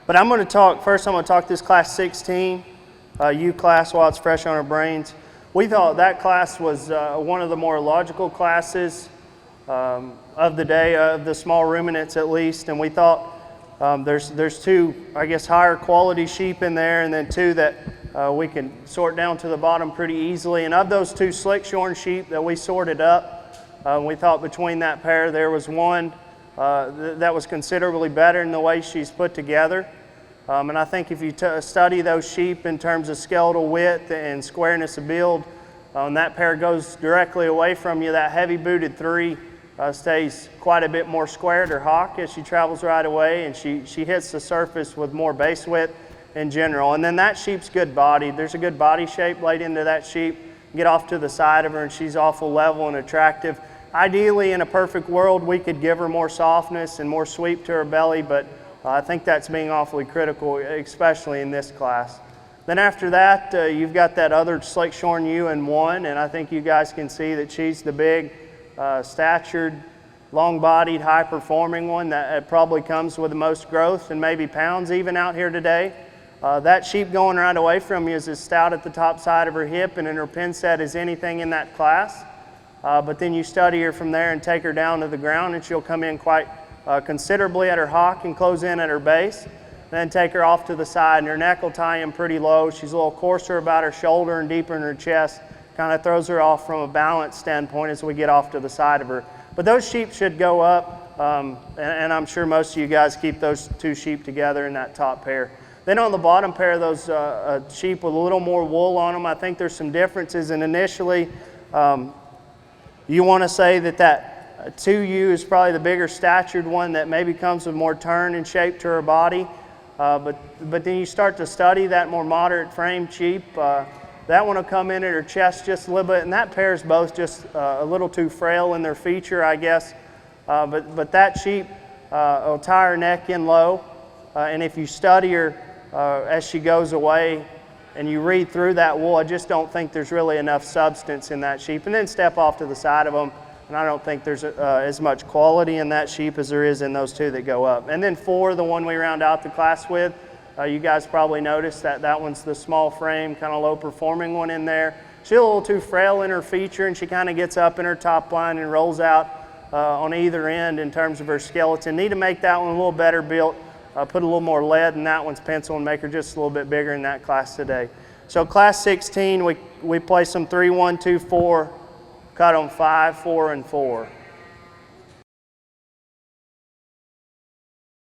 But I'm going to talk, first I'm going to talk this class 16, U class, while it's fresh on our brains. We thought that class was one of the more logical classes of the day, of the small ruminants at least, and we thought there's two, I guess, higher quality sheep in there, and then two that we can sort down to the bottom pretty easily. And of those two slick shorn sheep that we sorted up, we thought between that pair there was one that was considerably better in the way she's put together. And I think if you study those sheep in terms of skeletal width and squareness of build, that pair goes directly away from you. That heavy-booted 3 stays quite a bit more squared or hock as she travels right away, and she hits the surface with more base width in general. And then that sheep's good bodied. There's a good body shape laid into that sheep. Get off to the side of her and she's awful level and attractive. Ideally, in a perfect world, we could give her more softness and more sweep to her belly, but I think that's being awfully critical, especially in this class. Then after that, you've got that other slick shorn ewe in 1, and I think you guys can see that she's the big, statured, long-bodied, high-performing one that probably comes with the most growth and maybe pounds even out here today. That sheep going right away from you is as stout at the top side of her hip and in her pin set as anything in that class. But then you study her from there and take her down to the ground, and she'll come in quite considerably at her hock and close in at her base. Then take her off to the side, and her neck will tie in pretty low. She's a little coarser about her shoulder and deeper in her chest. Kind of throws her off from a balance standpoint as we get off to the side of her. But those sheep should go up, and I'm sure most of you guys keep those two sheep together in that top pair. Then on the bottom pair, those sheep with a little more wool on them, I think there's some differences. And initially, you want to say that 2U is probably the bigger statured one that maybe comes with more turn and shape to her body. But then you start to study that more moderate frame sheep. That one will come in at her chest just a little bit, and that pair is both just a little too frail in their feature, I guess. But that sheep will tie her neck in low, and if you study her as she goes away and you read through that wool, I just don't think there's really enough substance in that sheep. And then step off to the side of them, and I don't think there's as much quality in that sheep as there is in those two that go up. And then 4, the one we round out the class with, you guys probably noticed that one's the small frame, kind of low performing one in there. She's a little too frail in her feature, and she kind of gets up in her top line and rolls out on either end in terms of her skeleton. Need to make that one a little better built, put a little more lead in that one's pencil and make her just a little bit bigger in that class today. So class 16, we play some 3, 1, 2, 4, cut on 5, 4, and 4.